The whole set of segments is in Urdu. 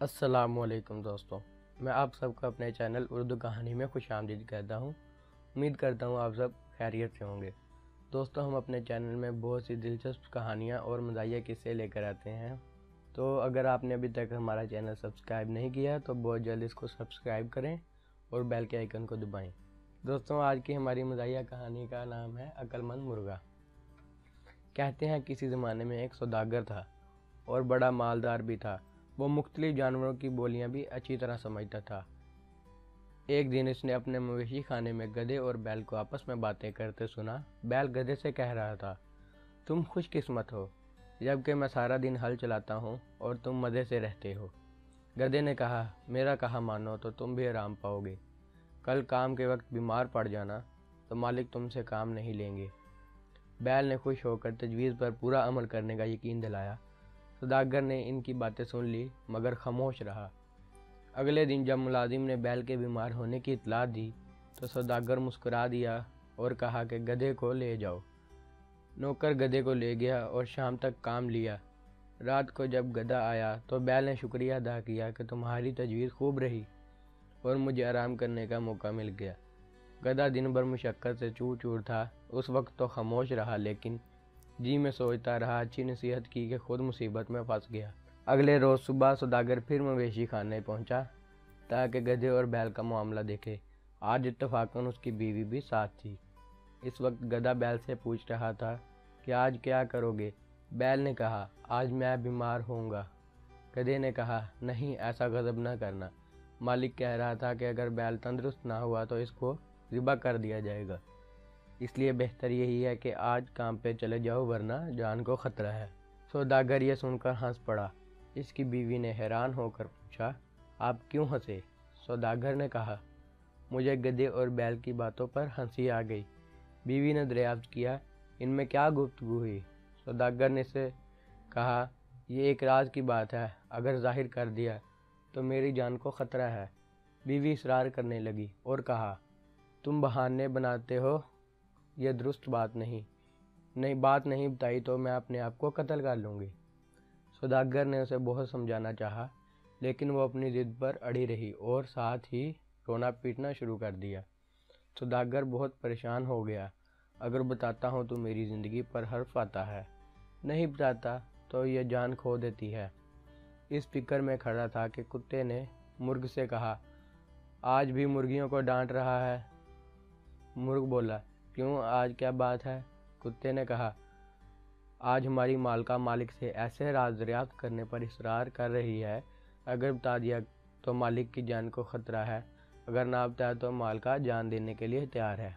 السلام علیکم دوستوں، میں آپ سب کو اپنے چینل اردو کہانی میں خوش آمدید کہتا ہوں۔ امید کرتا ہوں آپ سب خیریت سے ہوں گے۔ دوستوں، ہم اپنے چینل میں بہت سی دلچسپ کہانیاں اور مزاحیہ قصے لے کر آتے ہیں، تو اگر آپ نے ابھی تک ہمارا چینل سبسکرائب نہیں کیا تو بہت جلد اس کو سبسکرائب کریں اور بیل کے آئیکن کو دبائیں۔ دوستوں، آج کی ہماری مزاحیہ کہانی کا نام ہے عقل مند مرغا۔ کہتے ہیں کسی زمانے میں ایک سوداگر تھا اور بڑا مالدار بھی تھا۔ وہ مختلف جانوروں کی بولیاں بھی اچھی طرح سمجھتا تھا۔ ایک دن اس نے اپنے مویشی خانے میں گدھے اور بیل کو آپس میں باتیں کرتے سنا۔ بیل گدھے سے کہہ رہا تھا، تم خوش قسمت ہو، جبکہ میں سارا دن ہل چلاتا ہوں اور تم مزے سے رہتے ہو۔ گدھے نے کہا، میرا کہا مانو تو تم بھی آرام پاؤ گے۔ کل کام کے وقت بیمار پڑ جانا تو مالک تم سے کام نہیں لیں گے۔ بیل نے خوش ہو کر تجویز پر پورا عمل کرنے کا یقین دلایا۔ سوداگر نے ان کی باتیں سن لی مگر خاموش رہا۔ اگلے دن جب ملازم نے بیل کے بیمار ہونے کی اطلاع دی تو سوداگر مسکرا دیا اور کہا کہ گدھے کو لے جاؤ۔ نوکر گدھے کو لے گیا اور شام تک کام لیا۔ رات کو جب گدھا آیا تو بیل نے شکریہ ادا کیا کہ تمہاری تجویز خوب رہی اور مجھے آرام کرنے کا موقع مل گیا۔ گدھا دن بھر مشقت سے چور چور تھا۔ اس وقت تو خاموش رہا لیکن جی میں سوچتا رہا، اچھی نصیحت کی کہ خود مصیبت میں پھنس گیا۔ اگلے روز صبح سوداگر پھر مویشی خانے پہنچا تاکہ گدھے اور بیل کا معاملہ دیکھے۔ آج اتفاقاً اس کی بیوی بھی ساتھ تھی۔ اس وقت گدھا بیل سے پوچھ رہا تھا کہ آج کیا کرو گے؟ بیل نے کہا، آج میں بیمار ہوں گا۔ گدھے نے کہا، نہیں، ایسا غضب نہ کرنا۔ مالک کہہ رہا تھا کہ اگر بیل تندرست نہ ہوا تو اس کو ذبح کر دیا جائے گا، اس لیے بہتر یہی ہے کہ آج کام پہ چلے جاؤ ورنہ جان کو خطرہ ہے۔ سوداگر یہ سن کر ہنس پڑا۔ اس کی بیوی نے حیران ہو کر پوچھا، آپ کیوں ہنسے؟ سوداگر نے کہا، مجھے گدھے اور بیل کی باتوں پر ہنسی آ گئی۔ بیوی نے دریافت کیا، ان میں کیا گفتگو ہوئی؟ سوداگر نے سے کہا، یہ ایک راز کی بات ہے، اگر ظاہر کر دیا تو میری جان کو خطرہ ہے۔ بیوی اصرار کرنے لگی اور کہا، تم بہانے بناتے ہو، یہ درست بات نہیں بات نہیں بتائی تو میں اپنے آپ کو قتل کر لوں گی۔ سوداگر نے اسے بہت سمجھانا چاہا لیکن وہ اپنی ضد پر اڑی رہی اور ساتھ ہی رونا پیٹنا شروع کر دیا۔ سوداگر بہت پریشان ہو گیا، اگر بتاتا ہوں تو میری زندگی پر حرف آتا ہے، نہیں بتاتا تو یہ جان کھو دیتی ہے۔ اس فکر میں کھڑا تھا کہ کتے نے مرغ سے کہا، آج بھی مرغیوں کو ڈانٹ رہا ہے؟ مرغ بولا، کیوں، آج کیا بات ہے؟ کتے نے کہا، آج ہماری مالکہ مالک سے ایسے راز دریافت کرنے پر اصرار کر رہی ہے، اگر بتا دیا تو مالک کی جان کو خطرہ ہے، اگر نہ بتایا تو مالکہ جان دینے کے لیے تیار ہے۔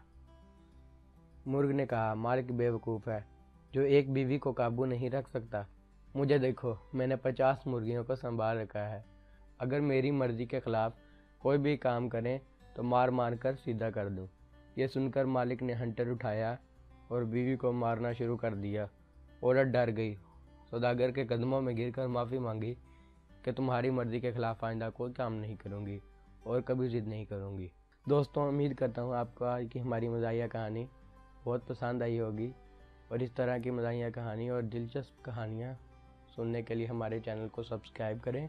مرغ نے کہا، مالک بے وقوف ہے جو ایک بیوی کو قابو نہیں رکھ سکتا۔ مجھے دیکھو، میں نے 50 مرغیوں کو سنبھال رکھا ہے، اگر میری مرضی کے خلاف کوئی بھی کام کریں تو مار مار کر سیدھا کر دوں۔ یہ سن کر مالک نے ہنٹر اٹھایا اور بیوی کو مارنا شروع کر دیا۔ عورت ڈر گئی، سوداگر کے قدموں میں گر کر معافی مانگی کہ تمہاری مرضی کے خلاف آئندہ کوئی کام نہیں کروں گی اور کبھی ضد نہیں کروں گی۔ دوستوں، امید کرتا ہوں آپ کو آج کی ہماری مزاحیہ کہانی بہت پسند آئی ہوگی، اور اس طرح کی مزاحیہ کہانی اور دلچسپ کہانیاں سننے کے لیے ہمارے چینل کو سبسکرائب کریں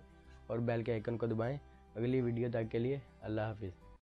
اور بیل کے آئیکن کو دبائیں۔ اگلی ویڈیو تک کے لیے اللہ حافظ۔